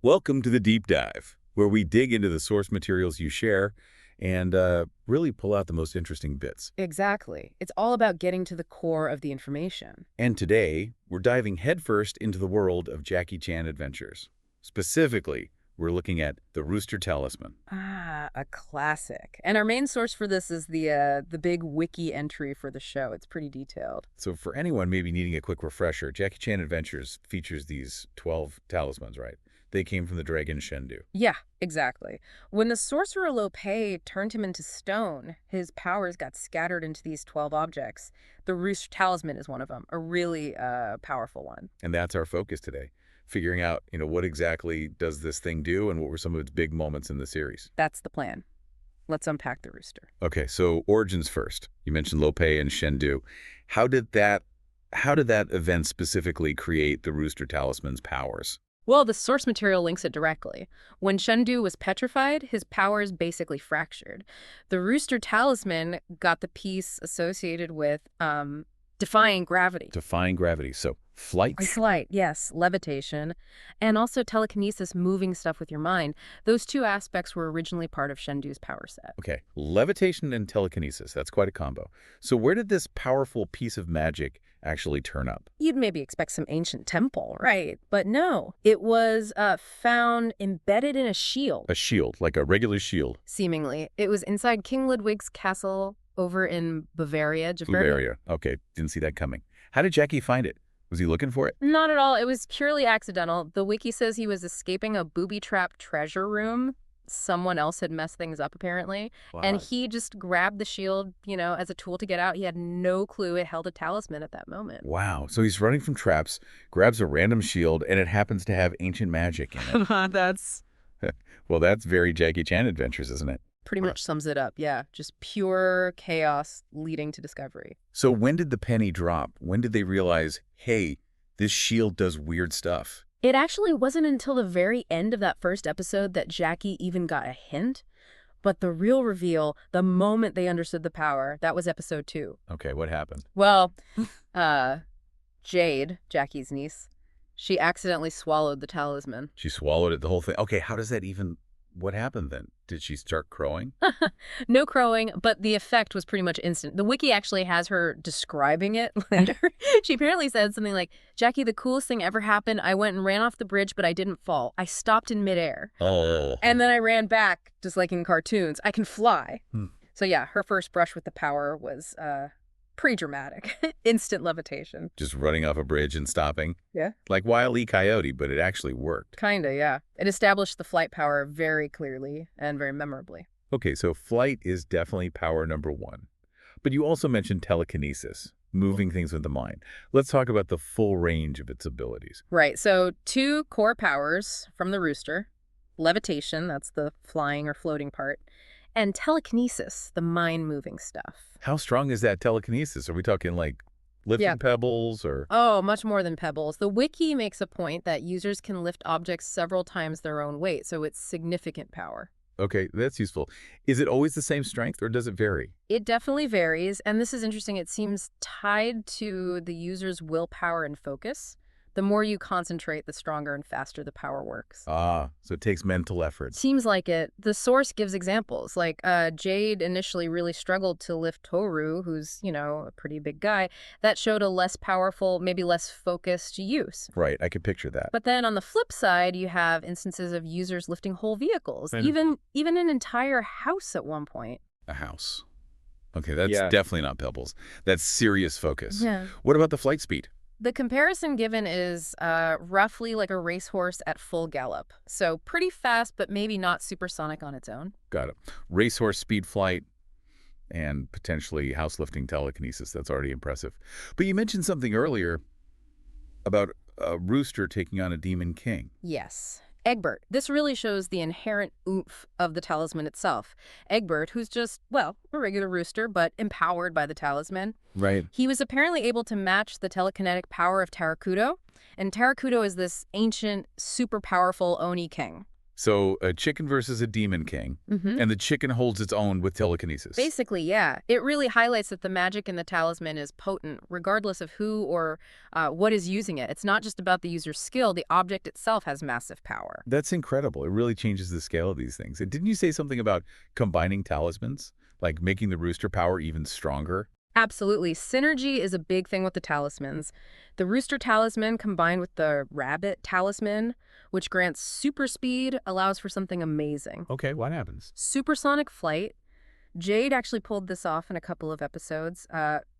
Welcome to the Deep Dive, where we dig into the source materials you share and really pull out the most interesting bits. Exactly. It's all about getting to the core of the information. And today, we're diving headfirst into the world of Jackie Chan adventures. Specifically, we're looking at the Rooster Talisman. Ah, a classic. And our main source for this is the big wiki entry for the show. It's pretty detailed. So for anyone maybe needing a quick refresher, Jackie Chan Adventures features these 12 talismans, right? They came from the dragon Shendu. Yeah, exactly. When the sorcerer Lo Pei turned him into stone, his powers got scattered into these 12 objects. The Rooster Talisman is one of them, a really powerful one. And that's our focus today, figuring out, what exactly does this thing do and what were some of its big moments in the series. That's the plan. Let's unpack the rooster. Okay, so origins first. You mentioned Lo Pei and Shendu. How did that event specifically create the Rooster Talisman's powers? Well, the source material links it directly. When Shendu was petrified, his powers basically fractured. The Rooster Talisman got the piece associated with defying gravity. Defying gravity. So flight. Flight, yes, levitation, and also telekinesis, moving stuff with your mind. Those two aspects were originally part of Shendu's power set. Okay, levitation and telekinesis. That's quite a combo. So where did this powerful piece of magic actually turn up? You'd maybe expect some ancient temple, right? But no, it was found embedded in a shield. A shield, like a regular shield. Seemingly. It was inside King Ludwig's castle over in Bavaria. Bavaria. Okay, didn't see that coming. How did Jackie find it? Was he looking for it? Not at all. It was purely accidental. The wiki says he was escaping a booby-trapped treasure room. Someone else had messed things up, apparently. Wow. And he just grabbed the shield, as a tool to get out. He had no clue it held a talisman at that moment. Wow. So he's running from traps, grabs a random shield, and it happens to have ancient magic in it. That's... Well, that's very Jackie Chan Adventures, isn't it? Pretty much sums it up, yeah. Just pure chaos leading to discovery. So when did the penny drop? When did they realize, hey, this shield does weird stuff? It actually wasn't until the very end of that first episode that Jackie even got a hint. But the real reveal, the moment they understood the power, that was episode 2. Okay, what happened? Well, Jade, Jackie's niece, she accidentally swallowed the talisman. She swallowed it, the whole thing. Okay, what happened then? Did she start crowing? No crowing, but the effect was pretty much instant. The wiki actually has her describing it later. She apparently said something like, Jackie, the coolest thing ever happened. I went and ran off the bridge, but I didn't fall. I stopped in midair. Oh. And then I ran back, just like in cartoons. I can fly. Hmm. So yeah, her first brush with the power was pretty dramatic. Instant levitation. Just running off a bridge and stopping? Yeah. Like Wile E. Coyote, but it actually worked. Kinda, yeah. It established the flight power very clearly and very memorably. Okay, so flight is definitely power number 1. But you also mentioned telekinesis, moving things with the mind. Let's talk about the full range of its abilities. Right, so 2 core powers from the rooster. Levitation, that's the flying or floating part. And telekinesis, the mind-moving stuff. How strong is that telekinesis? Are we talking like lifting pebbles or? Oh, much more than pebbles. The wiki makes a point that users can lift objects several times their own weight, so it's significant power. Okay, that's useful. Is it always the same strength or does it vary? It definitely varies, and this is interesting. It seems tied to the user's willpower and focus. The more you concentrate, the stronger and faster the power works. Ah, so it takes mental effort. Seems like it. The source gives examples. Like Jade initially really struggled to lift Toru, who's, a pretty big guy. That showed a less powerful, maybe less focused use. Right, I could picture that. But then on the flip side, you have instances of users lifting whole vehicles, even an entire house at one point. A house. Okay, that's definitely not pebbles. That's serious focus. Yeah. What about the flight speed? The comparison given is roughly like a racehorse at full gallop. So pretty fast, but maybe not supersonic on its own. Got it. Racehorse speed flight and potentially house-lifting telekinesis. That's already impressive. But you mentioned something earlier about a rooster taking on a demon king. Yes. Egbert. This really shows the inherent oomph of the talisman itself. Egbert, who's just, a regular rooster, but empowered by the talisman. Right. He was apparently able to match the telekinetic power of Tarakudo. And Tarakudo is this ancient, super powerful Oni king. So a chicken versus a demon king, Mm-hmm. and the chicken holds its own with telekinesis. Basically, yeah. It really highlights that the magic in the talisman is potent, regardless of who or what is using it. It's not just about the user's skill. The object itself has massive power. That's incredible. It really changes the scale of these things. And didn't you say something about combining talismans, like making the rooster power even stronger? Absolutely. Synergy is a big thing with the talismans. The Rooster Talisman combined with the Rabbit Talisman, which grants super speed, allows for something amazing. Okay, what happens? Supersonic flight. Jade actually pulled this off in a couple of episodes.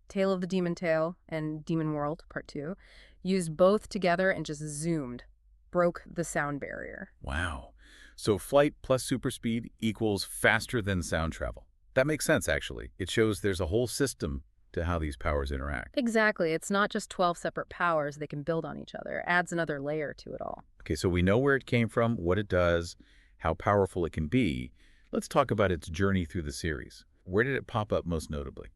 Tale of the Demon Tale and Demon World, Part 2, used both together and just zoomed. Broke the sound barrier. Wow. So flight plus super speed equals faster than sound travel. That makes sense, actually. It shows there's a whole system to how these powers interact. Exactly. It's not just 12 separate powers. They can build on each other. It adds another layer to it all. Okay, so we know where it came from, what it does, how powerful it can be. Let's talk about its journey through the series. Where did it pop up most notably?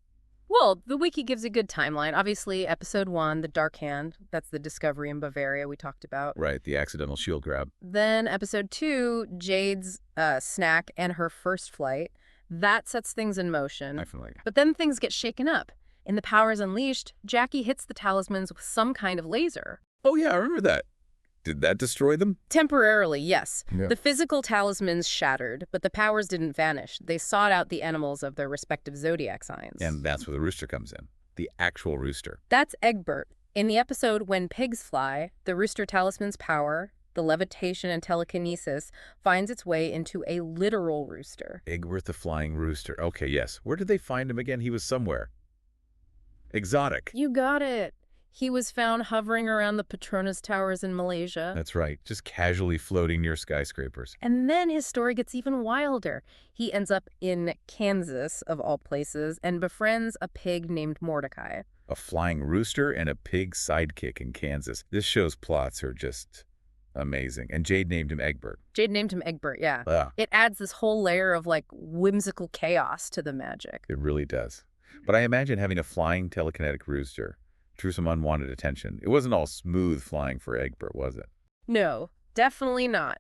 Well, the wiki gives a good timeline. Obviously, episode 1, The Dark Hand, that's the discovery in Bavaria we talked about. Right, the accidental shield grab. Then episode 2, Jade's snack and her first flight. That sets things in motion. Definitely. But then things get shaken up. In The Powers Unleashed, Jackie hits the talismans with some kind of laser. Oh yeah, I remember that. Did that destroy them? Temporarily, yes. Yeah. The physical talismans shattered, but the powers didn't vanish. They sought out the animals of their respective zodiac signs. And that's where the rooster comes in. The actual rooster. That's Egbert. In the episode When Pigs Fly, the Rooster Talisman's power, the levitation and telekinesis, finds its way into a literal rooster. Egbert the flying rooster. Okay, yes. Where did they find him again? He was somewhere. Exotic. You got it. He was found hovering around the Petronas Towers in Malaysia. That's right. Just casually floating near skyscrapers. And then his story gets even wilder. He ends up in Kansas, of all places, and befriends a pig named Mordecai. A flying rooster and a pig sidekick in Kansas. This show's plots are just amazing. And Jade named him Egbert. Jade named him Egbert, yeah. Ah, It adds this whole layer of, like, whimsical chaos to the magic. it really does. But I imagine having a flying telekinetic rooster drew some unwanted attention. It wasn't all smooth flying for Egbert, was it? No, definitely not.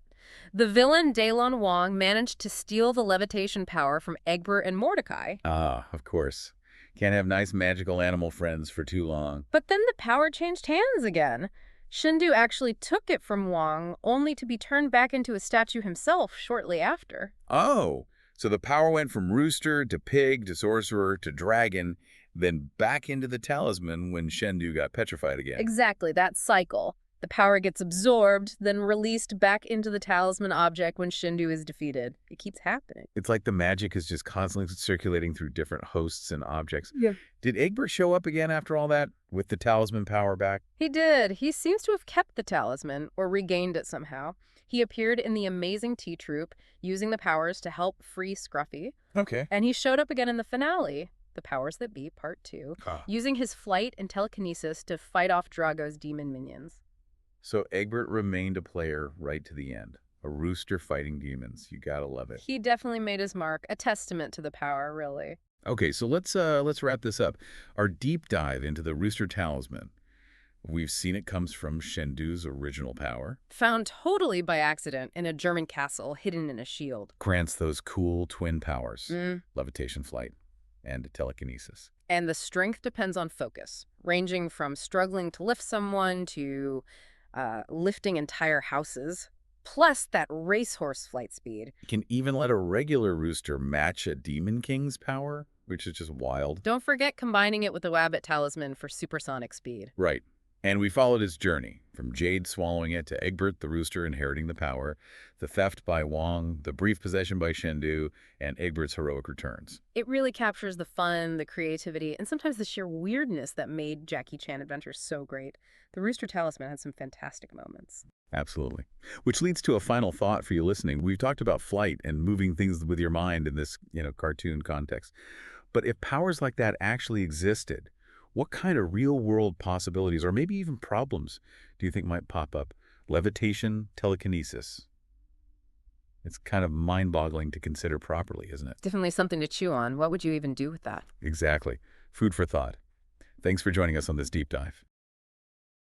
The villain Daylon Wong managed to steal the levitation power from Egbert and Mordecai. Ah, of course. Can't have nice magical animal friends for too long. But then the power changed hands again. Shindu actually took it from Wong, only to be turned back into a statue himself shortly after. Oh, so the power went from rooster to pig to sorcerer to dragon, then back into the talisman when Shendu got petrified again. Exactly, that cycle. The power gets absorbed, then released back into the talisman object when Shindu is defeated. It keeps happening. It's like the magic is just constantly circulating through different hosts and objects. Yeah. Did Egbert show up again after all that, with the talisman power back? He did. He seems to have kept the talisman, or regained it somehow. He appeared in the Amazing Tea Troupe, using the powers to help free Scruffy. Okay. And he showed up again in the finale, The Powers That Be, Part 2, Ah. using his flight and telekinesis to fight off Drago's demon minions. So Egbert remained a player right to the end. A rooster fighting demons. You gotta love it. He definitely made his mark, a testament to the power, really. Okay, so let's wrap this up. Our deep dive into the Rooster Talisman. We've seen it comes from Shendu's original power. Found totally by accident in a German castle hidden in a shield. Grants those cool twin powers. Mm. Levitation, flight, and telekinesis. And the strength depends on focus, ranging from struggling to lift someone to lifting entire houses, plus that racehorse flight speed. It can even let a regular rooster match a demon king's power, which is just wild. Don't forget combining it with the Wabbit Talisman for supersonic speed. Right. And we followed his journey, from Jade swallowing it to Egbert the rooster inheriting the power, the theft by Wong, the brief possession by Shendu, and Egbert's heroic returns. It really captures the fun, the creativity, and sometimes the sheer weirdness that made Jackie Chan Adventures so great. The Rooster Talisman had some fantastic moments. Absolutely. Which leads to a final thought for you listening. We've talked about flight and moving things with your mind in this, cartoon context. But if powers like that actually existed, what kind of real-world possibilities, or maybe even problems, do you think might pop up? Levitation, telekinesis. It's kind of mind-boggling to consider properly, isn't it? Definitely something to chew on. What would you even do with that? Exactly. Food for thought. Thanks for joining us on this deep dive.